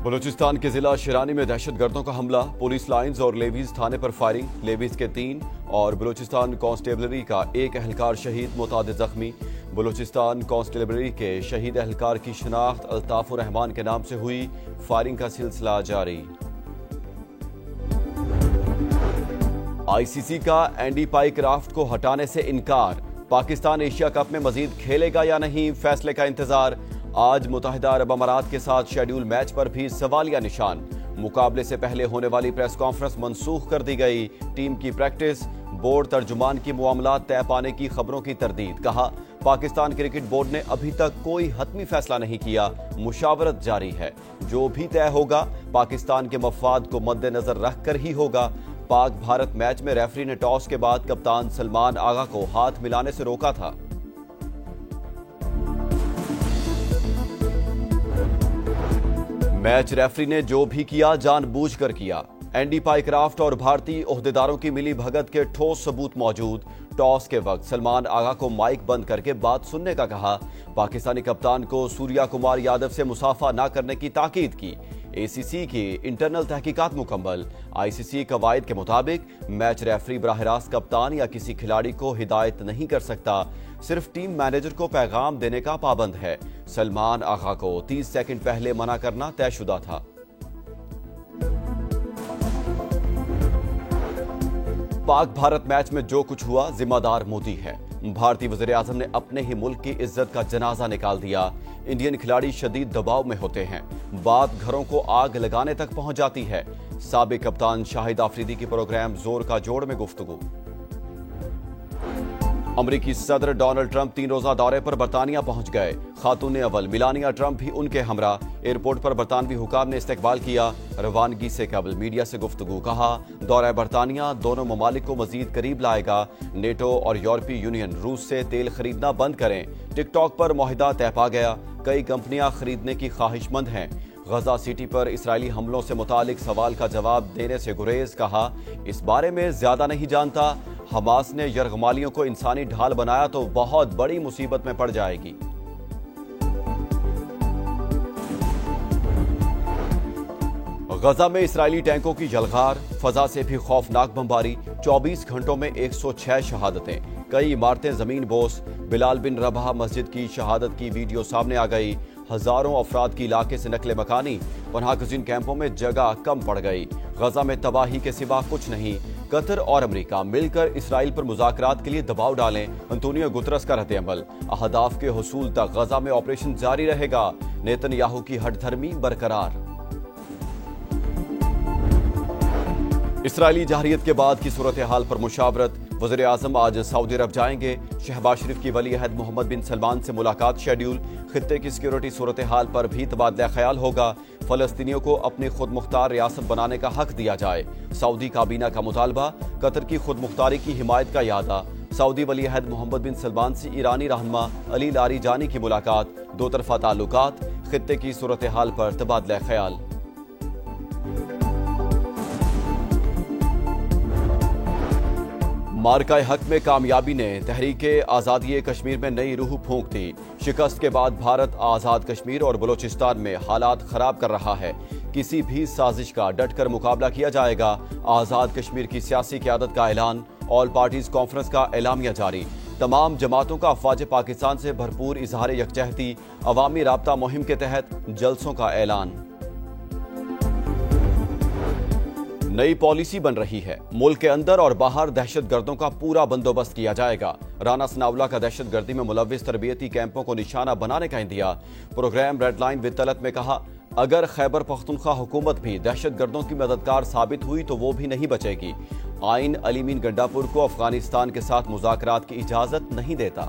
بلوچستان کے ضلع شیرانی میں دہشت گردوں کا حملہ، پولیس لائنز اور لیویز تھانے پر فائرنگ، لیویز کے 3 اور بلوچستان کانسٹیبلری کا 1 اہلکار شہید، متعدد زخمی۔ بلوچستان کانسٹیبلری کے شہید اہلکار کی شناخت الطاف الرحمان کے نام سے ہوئی، فائرنگ کا سلسلہ جاری۔ آئی سی سی کا اینڈی پائی کرافٹ کو ہٹانے سے انکار، پاکستان ایشیا کپ میں مزید کھیلے گا یا نہیں، فیصلے کا انتظار۔ آج متحدہ عرب امارات کے ساتھ شیڈول میچ پر بھی سوالیہ نشان، مقابلے سے پہلے ہونے والی پریس کانفرنس منسوخ کر دی گئی، ٹیم کی پریکٹس، بورڈ ترجمان کی معاملات طے پانے کی خبروں کی تردید، کہا پاکستان کرکٹ بورڈ نے ابھی تک کوئی حتمی فیصلہ نہیں کیا، مشاورت جاری ہے، جو بھی طے ہوگا پاکستان کے مفاد کو مد نظر رکھ کر ہی ہوگا۔ پاک بھارت میچ میں ریفری نے ٹاس کے بعد کپتان سلمان آغا کو ہاتھ ملانے سے روکا تھا۔ میچ ریفری نے جو بھی کیا جان بوجھ کر کیا، اینڈی پائی کرافٹ اور بھارتی عہدیداروں کی ملی بھگت کے ٹھوس ثبوت موجود۔ ٹاس کے وقت سلمان آغا کو مائک بند کر کے بات سننے کا کہا، پاکستانی کپتان کو سوریا کمار یادو سے مصافحہ نہ کرنے کی تاکید کی۔ اے سی سی کی انٹرنل تحقیقات مکمل، آئی سی سی قواعد کے مطابق میچ ریفری براہ راست کپتان یا کسی کھلاڑی کو ہدایت نہیں کر سکتا، صرف ٹیم مینیجر کو پیغام دینے کا پابند ہے۔ سلمان آغا کو 30 سیکنڈ پہلے منع کرنا طے شدہ تھا۔ پاک بھارت میچ میں جو کچھ ہوا ذمہ دار مودی ہے، بھارتی وزیر اعظم نے اپنے ہی ملک کی عزت کا جنازہ نکال دیا۔ انڈین کھلاڑی شدید دباؤ میں ہوتے ہیں، بات گھروں کو آگ لگانے تک پہنچ جاتی ہے۔ سابق کپتان شاہد آفریدی کی پروگرام زور کا جوڑ میں گفتگو۔ امریکی صدر ڈونلڈ ٹرمپ 3 روزہ دورے پر برطانیہ پہنچ گئے، خاتون اول میلانیا ٹرمپ بھی ان کے ہمراہ۔ ایئرپورٹ پر برطانوی حکام نے استقبال کیا، روانگی سے قبل میڈیا سے گفتگو، کہا دورہ برطانیہ دونوں ممالک کو مزید قریب لائے گا۔ نیٹو اور یورپی یونین روس سے تیل خریدنا بند کریں۔ ٹک ٹاک پر معاہدہ طے پا گیا، کئی کمپنیاں خریدنے کی خواہش مند ہیں۔ غزہ سٹی پر اسرائیلی حملوں سے متعلق سوال کا جواب دینے سے گریز، کہا اس بارے میں زیادہ نہیں جانتا۔ حماس نے یرغمالیوں کو انسانی ڈھال بنایا تو بہت بڑی مصیبت میں پڑ جائے گی۔ غزہ میں اسرائیلی ٹینکوں کی یلغار، فضا سے بھی خوفناک بمباری، 24 گھنٹوں میں 106 شہادتیں، کئی عمارتیں زمین بوس۔ بلال بن رباح مسجد کی شہادت کی ویڈیو سامنے آ گئی، ہزاروں افراد کی علاقے سے نقل مکانی، پناہ گزین کیمپوں میں جگہ کم پڑ گئی۔ غزہ میں تباہی کے سوا کچھ نہیں، قطر اور امریکہ مل کر اسرائیل پر مذاکرات کے لیے دباؤ ڈالیں، انتونیو گترس کا رد عمل۔ اہداف کے حصول تک غزہ میں آپریشن جاری رہے گا، نیتن یاہو کی ہٹ دھرمی برقرار۔ اسرائیلی جارحیت کے بعد کی صورتحال پر مشاورت، وزیر اعظم آج سعودی عرب جائیں گے، شہباز شریف کی ولی عہد محمد بن سلمان سے ملاقات شیڈول، خطے کی سیکیورٹی صورتحال پر بھی تبادلہ خیال ہوگا، فلسطینیوں کو اپنی خود مختار ریاست بنانے کا حق دیا جائے، سعودی کابینہ کا مطالبہ، قطر کی خود مختاری کی حمایت کا اعادہ، سعودی ولی عہد محمد بن سلمان سے ایرانی رہنما علی لاریجانی کی ملاقات، دو طرفہ تعلقات، خطے کی صورتحال پر تبادلہ خیال۔ مارکہ حق میں کامیابی نے تحریک آزادی کشمیر میں نئی روح پھونک دی، شکست کے بعد بھارت آزاد کشمیر اور بلوچستان میں حالات خراب کر رہا ہے، کسی بھی سازش کا ڈٹ کر مقابلہ کیا جائے گا، آزاد کشمیر کی سیاسی قیادت کا اعلان، آل پارٹیز کانفرنس کا اعلامیہ جاری، تمام جماعتوں کا افواج پاکستان سے بھرپور اظہار یکجہتی، عوامی رابطہ مہم کے تحت جلسوں کا اعلان۔ نئی پالیسی بن رہی ہے، ملک کے اندر اور باہر دہشت گردوں کا پورا بندوبست کیا جائے گا، رانا ثناءاللہ کا دہشت گردی میں ملوث تربیتی کیمپوں کو نشانہ بنانے کا India, program red line with Talat میں کہا اگر خیبر پختونخوا حکومت بھی دہشت گردوں کی مددگار ثابت ہوئی تو وہ بھی نہیں بچے گی، آئین علی مین گنڈاپور کو افغانستان کے ساتھ مذاکرات کی اجازت نہیں دیتا۔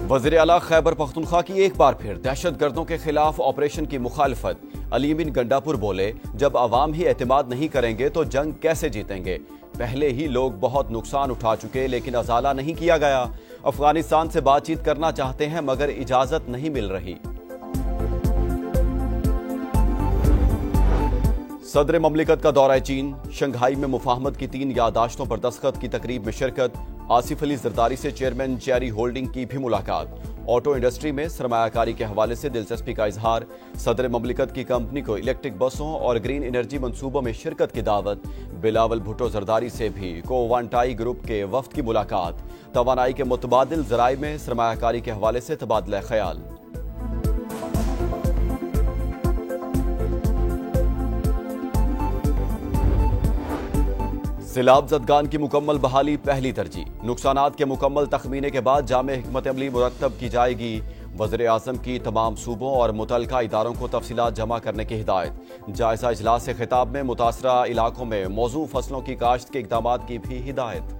وزیر اعلیٰ خیبر پختونخوا کی ایک بار پھر دہشت گردوں کے خلاف آپریشن کی مخالفت، علی مین گنڈاپور بولے جب عوام ہی اعتماد نہیں کریں گے تو جنگ کیسے جیتیں گے، پہلے ہی لوگ بہت نقصان اٹھا چکے لیکن ازالہ نہیں کیا گیا، افغانستان سے بات چیت کرنا چاہتے ہیں مگر اجازت نہیں مل رہی۔ صدر مملکت کا دورہ چین، شنگھائی میں مفاہمت کی 3 یادداشتوں پر دستخط کی تقریب میں شرکت، آصف علی زرداری سے چیئرمین چیری ہولڈنگ کی بھی ملاقات، آٹو انڈسٹری میں سرمایہ کاری کے حوالے سے دلچسپی کا اظہار، صدر مملکت کی کمپنی کو الیکٹرک بسوں اور گرین انرجی منصوبوں میں شرکت کی دعوت، بلاول بھٹو زرداری سے بھی کووانٹائی گروپ کے وفد کی ملاقات، توانائی کے متبادل ذرائع میں سرمایہ کاری کے حوالے سے تبادلہ خیال۔ سیلاب زدگان کی مکمل بحالی پہلی ترجیح، نقصانات کے مکمل تخمینے کے بعد جامع حکمت عملی مرتب کی جائے گی، وزیر اعظم کی تمام صوبوں اور متعلقہ اداروں کو تفصیلات جمع کرنے کی ہدایت، جائزہ اجلاس سے خطاب میں متاثرہ علاقوں میں موزوں فصلوں کی کاشت کے اقدامات کی بھی ہدایت۔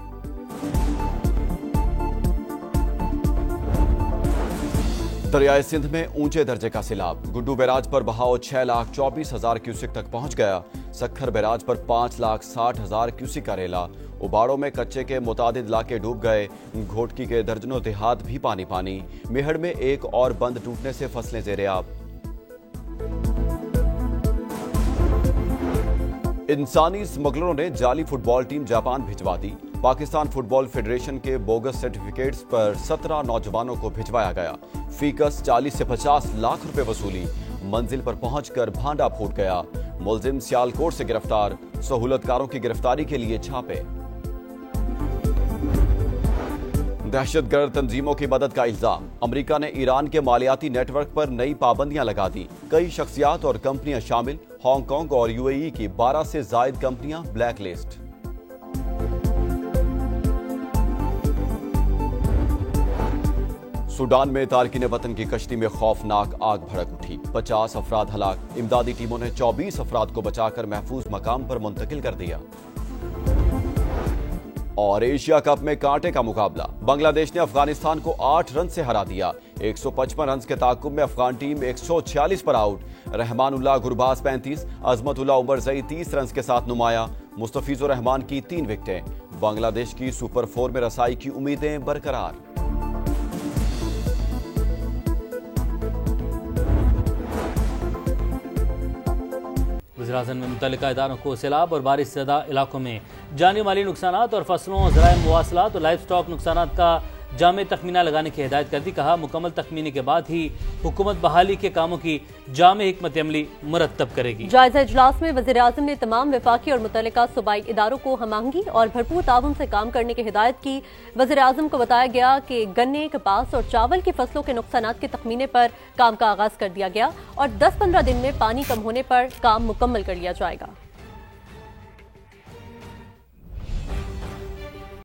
دریائے سندھ میں اونچے درجے کا سیلاب، گڈو بیراج پر بہاؤ 6,24,000 کیوسک تک پہنچ گیا، سکھر بیراج پر 5,60,000 کیوسک کا ریلا، اباڑوں میں کچے کے متعدد علاقے ڈوب گئے، گھوٹکی کے درجنوں دیہات بھی پانی، میہڑ میں ایک اور بند ٹوٹنے سے فصلیں زیر آب۔ انسانی اسمگلروں نے جعلی فٹ بال ٹیم جاپان بھجوا دی، پاکستان فٹ بال فیڈریشن کے بوگس سرٹیفکیٹس پر 17 نوجوانوں کو بھجوایا گیا، فی کس 40 سے 50 لاکھ روپے وصولی، منزل پر پہنچ کر بھانڈا پھوٹ گیا، ملزم سیالکوٹ سے گرفتار، سہولت کاروں کی گرفتاری کے لیے چھاپے۔ دہشت گرد تنظیموں کی مدد کا الزام، امریکہ نے ایران کے مالیاتی نیٹ ورک پر نئی پابندیاں لگا دیں، کئی شخصیات اور کمپنیاں شامل، ہانگ کانگ اور UAE کی 12 سے زائد کمپنیاں بلیک لسٹ۔ سوڈان میں تارکین وطن کی کشتی میں خوفناک آگ بھڑک اٹھی، 50 افراد ہلاک، امدادی ٹیموں نے 24 افراد کو بچا کر محفوظ مقام پر منتقل کر دیا۔ اور ایشیا کپ میں کانٹے کا مقابلہ، بنگلہ دیش نے افغانستان کو 8 رن سے ہرا دیا، 155 رنز کے تعاقب میں افغان ٹیم 146 پر آؤٹ، رحمان اللہ گرباز 35، عظمت اللہ عمر زئی 30 رنز کے ساتھ نمایاں، مستفیض الرحمان کی 3 وکٹیں، بنگلہ دیش کی سپر 4 میں رسائی کی امیدیں برقرار۔ وزیراعظم نے متعلقہ اداروں کو سیلاب اور بارش زدہ علاقوں میں جانی مالی نقصانات اور فصلوں، ذرائع مواصلات اور لائف سٹاک نقصانات کا جامع تخمینہ لگانے کی ہدایت کر دی، کہا مکمل تخمینے کے بعد ہی حکومت بحالی کے کاموں کی جامع حکمت عملی مرتب کرے گی۔ جائزہ اجلاس میں وزیر اعظم نے تمام وفاقی اور متعلقہ صوبائی اداروں کو ہم آہنگی اور بھرپور تعاون سے کام کرنے کی ہدایت کی۔ وزیر اعظم کو بتایا گیا کہ گنے، کپاس اور چاول کی فصلوں کے نقصانات کے تخمینے پر کام کا آغاز کر دیا گیا اور 10-15 دن میں پانی کم ہونے پر کام مکمل کر لیا جائے گا۔